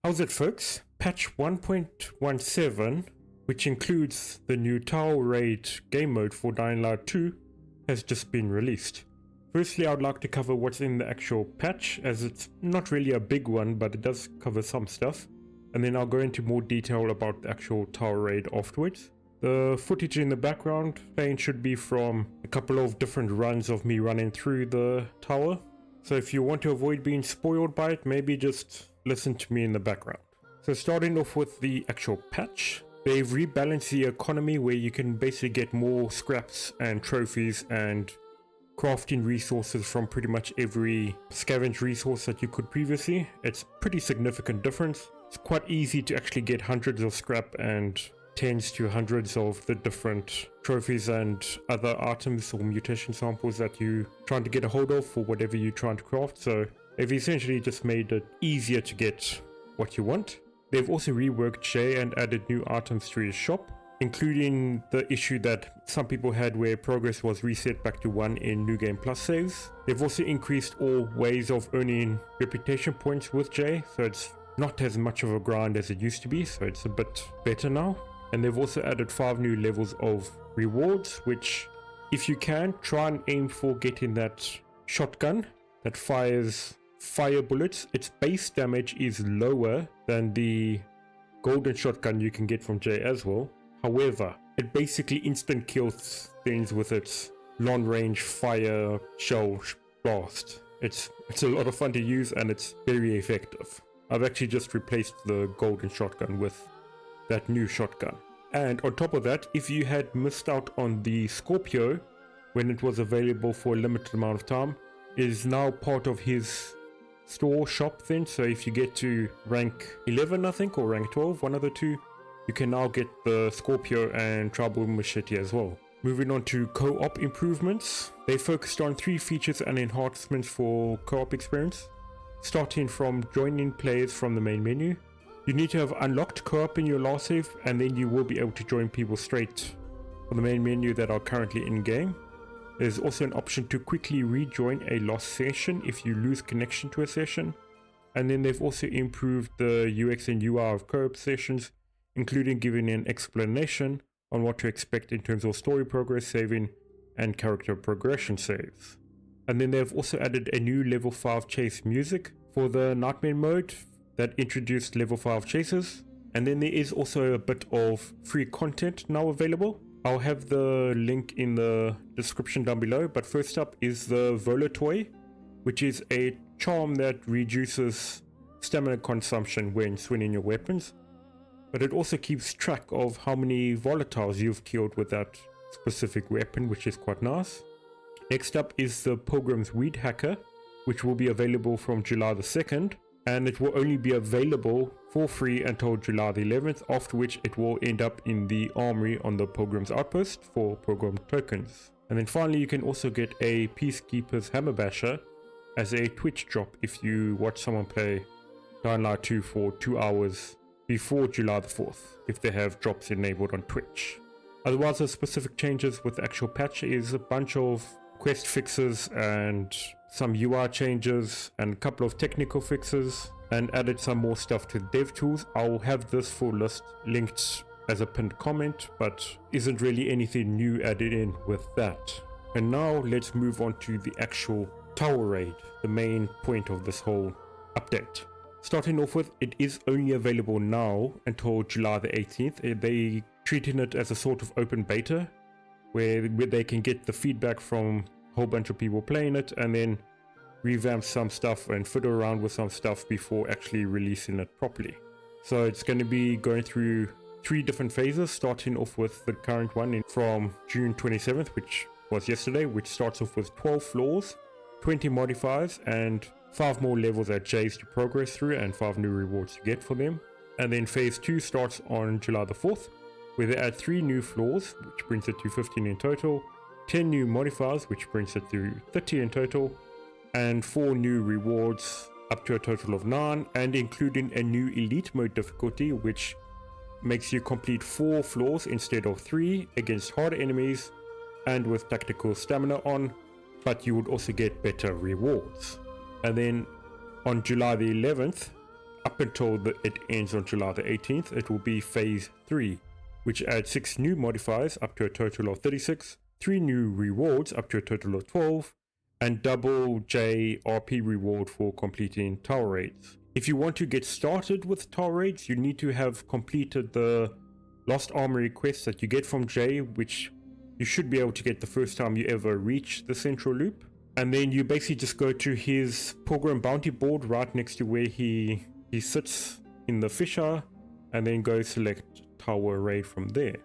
How's it, folks? Patch 1.17, which includes the new Tower Raid game mode for DL2, has just been released. Firstly, I'd like to cover what's in the actual patch, as it's not really a big one, but it does cover some stuff. And then I'll go into more detail about the actual Tower Raid afterwards. The footage in the background playing should be from a couple of different runs of me running through the tower. So if you want to avoid being spoiled by it, maybe just listen to me in the background. So starting off with the actual patch, they've rebalanced the economy where you can basically get more scraps and trophies and crafting resources from pretty much every scavenge resource that you could previously. It's pretty significant difference. It's quite easy to actually get hundreds of scrap and tens to hundreds of the different trophies and other items or mutation samples that you're trying to get a hold of for whatever you're trying to craft. So they've essentially just made it easier to get what you want. They've also reworked Jay and added new items to his shop, including the issue that some people had where progress was reset back to 1 in New Game Plus saves. They've also increased all ways of earning reputation points with Jay, so it's not as much of a grind as it used to be, so it's a bit better now. And they've also added 5 new levels of rewards, which if you can, try and aim for getting that shotgun that fires fire bullets. Its base damage is lower than the golden shotgun you can get from Jay as well. However, it basically instant kills things with its long range fire shell blast. It's a lot of fun to use and it's very effective. I've actually just replaced the golden shotgun with that new shotgun. And on top of that, if you had missed out on the Scorpio when it was available for a limited amount of time, it is now part of his store shop thing. So if you get to rank 11, I think, or rank 12, one of the two, you can now get the Scorpio and Tribal Machete as well. Moving on to co-op improvements, they focused on 3 features and enhancements for co-op experience, starting from joining players from the main menu. You need to have unlocked co-op in your last save, and then you will be able to join people straight from the main menu that are currently in game. There's also an option to quickly rejoin a lost session if you lose connection to a session. And then they've also improved the UX and UI of co-op sessions, including giving an explanation on what to expect in terms of story progress saving and character progression saves. And then they've also added a new level 5 chase music for the Nightmare mode that introduced level 5 chases. And then there is also a bit of free content now available. I'll have the link in the description down below, but first up is the Vola toy, which is a charm that reduces stamina consumption when swinging your weapons, but it also keeps track of how many volatiles you've killed with that specific weapon, which is quite nice. Next up is the Pilgrim's Weed Hacker, which will be available from July the 2nd, and it will only be available for free until July the 11th, after which it will end up in the armory on the Pilgrim's Outpost for Pilgrim tokens. And then finally, you can also get a Peacekeeper's Hammer Basher as a Twitch drop if you watch someone play DL2 for 2 hours before July the 4th, if they have drops enabled on Twitch. Otherwise, the specific changes with the actual patch is a bunch of quest fixes and some UI changes and a couple of technical fixes, and added some more stuff to the dev tools. I'll have this full list linked as a pinned comment, but isn't really anything new added in with that. And now let's move on to the actual Tower Raid, the main point of this whole update. Starting off with, it is only available now until July the 18th. They treating it as a sort of open beta where they can get the feedback from a whole bunch of people playing it and then revamp some stuff and fiddle around with some stuff before actually releasing it properly. So it's going to be going through 3 different phases, starting off with the current one from June 27th, which was yesterday, which starts off with 12 floors, 20 modifiers, and 5 more levels at J's to progress through and 5 new rewards to get for them. And then phase 2 starts on July the 4th, where they add 3 new floors, which brings it to 15 in total, 10 new modifiers, which brings it to 30 in total, and 4 new rewards, up to a total of 9, and including a new elite mode difficulty, which makes you complete 4 floors instead of 3 against harder enemies and with tactical stamina on, but you would also get better rewards. And then on July the 11th, up until it ends on July the 18th. It will be phase 3, which adds 6 new modifiers up to a total of 36, 3 new rewards up to a total of 12, and double JRP reward for completing tower raids. If you want to get started with tower raids, you need to have completed the Lost Armory quest that you get from Jay, which you should be able to get the first time you ever reach the central loop. And then you basically just go to his Pilgrim Bounty board right next to where he sits in the fissure, and then go select tower raid from there.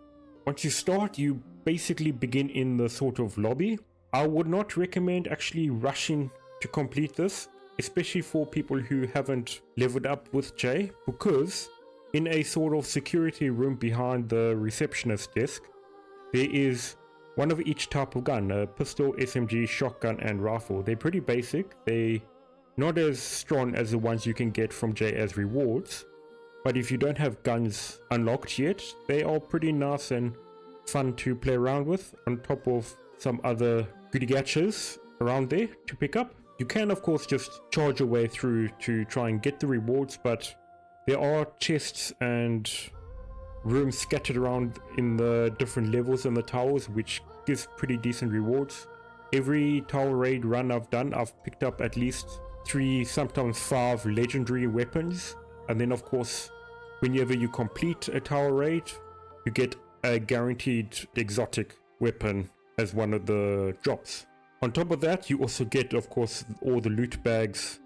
Once you start, you basically begin in the sort of lobby. I would not recommend actually rushing to complete this, especially for people who haven't leveled up with Jay, because in a sort of security room behind the receptionist desk, there is one of each type of gun: a pistol, SMG, shotgun, and rifle. They're pretty basic. They're not as strong as the ones you can get from Jay as rewards, but if you don't have guns unlocked yet, they are pretty nice and fun to play around with, on top of some other goody gadgets around there to pick up. You can of course just charge your way through to try and get the rewards, but there are chests and rooms scattered around in the different levels in the towers, which gives pretty decent rewards. Every tower raid run I've done, I've picked up at least 3, sometimes 5 legendary weapons. And then of course, whenever you complete a tower raid, you get a guaranteed exotic weapon as one of the drops. On top of that, you also get of course all the loot bags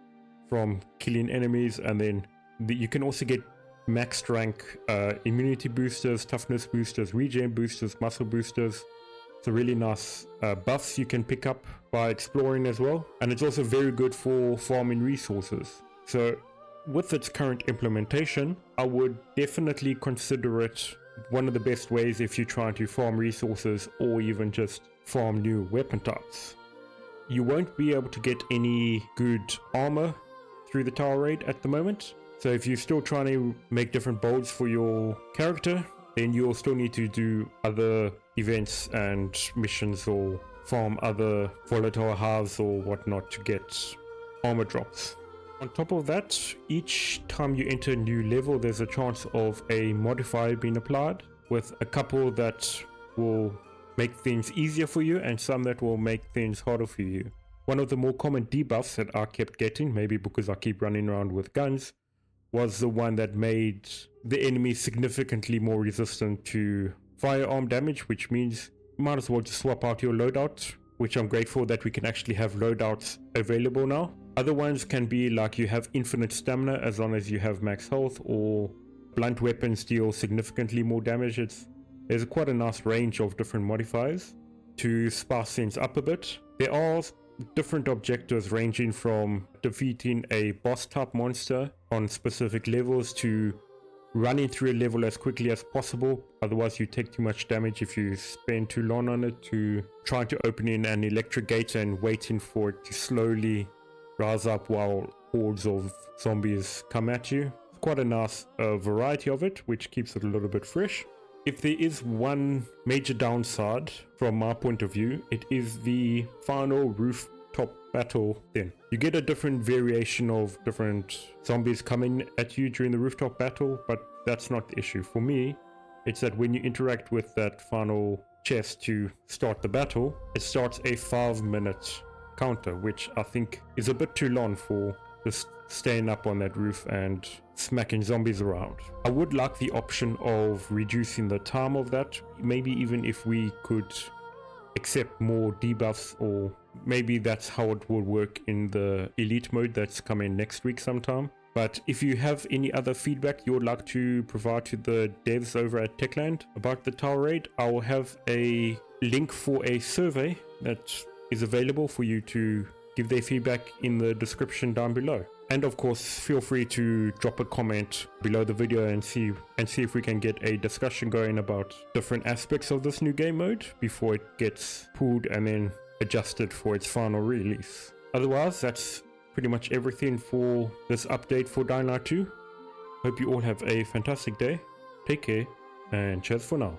from killing enemies, and then you can also get maxed rank immunity boosters, toughness boosters, regen boosters, muscle boosters. So really nice buffs you can pick up by exploring as well, and it's also very good for farming resources. So with its current implementation, I would definitely consider it one of the best ways if you're trying to farm resources or even just farm new weapon types. You won't be able to get any good armor through the tower raid at the moment, so if you're still trying to make different builds for your character, then you'll still need to do other events and missions or farm other volatile halves or whatnot to get armor drops. On top of that, each time you enter a new level, there's a chance of a modifier being applied, with a couple that will make things easier for you and some that will make things harder for you. One of the more common debuffs that I kept getting, maybe because I keep running around with guns, was the one that made the enemy significantly more resistant to firearm damage, which means you might as well just swap out your loadout, which I'm grateful that we can actually have loadouts available now. Other ones can be like you have infinite stamina as long as you have max health, or blunt weapons deal significantly more damage. There's quite a nice range of different modifiers to spice things up a bit. There are different objectives ranging from defeating a boss type monster on specific levels to running through a level as quickly as possible, otherwise you take too much damage if you spend too long on it, to trying to open in an electric gate and waiting for it to slowly rise up while hordes of zombies come at you. It's quite a nice variety of it, which keeps it a little bit fresh. If there is one major downside from my point of view, it is the final rooftop battle. Then you get a different variation of different zombies coming at you during the rooftop battle, but that's not the issue. For me, it's that when you interact with that final chest to start the battle, it starts a 5-minute counter, which I think is a bit too long for just staying up on that roof and smacking zombies around. I would like the option of reducing the time of that, maybe even if we could accept more debuffs, or maybe that's how it will work in the elite mode that's coming next week sometime. But if you have any other feedback you would like to provide to the devs over at Techland about the tower raid, I will have a link for a survey that is available for you to give their feedback in the description down below. And of course, feel free to drop a comment below the video and see if we can get a discussion going about different aspects of this new game mode before it gets pulled and then adjusted for its final release. Otherwise, that's pretty much everything for this update for Dying Light 2. Hope you all have a fantastic day. Take care and cheers for now.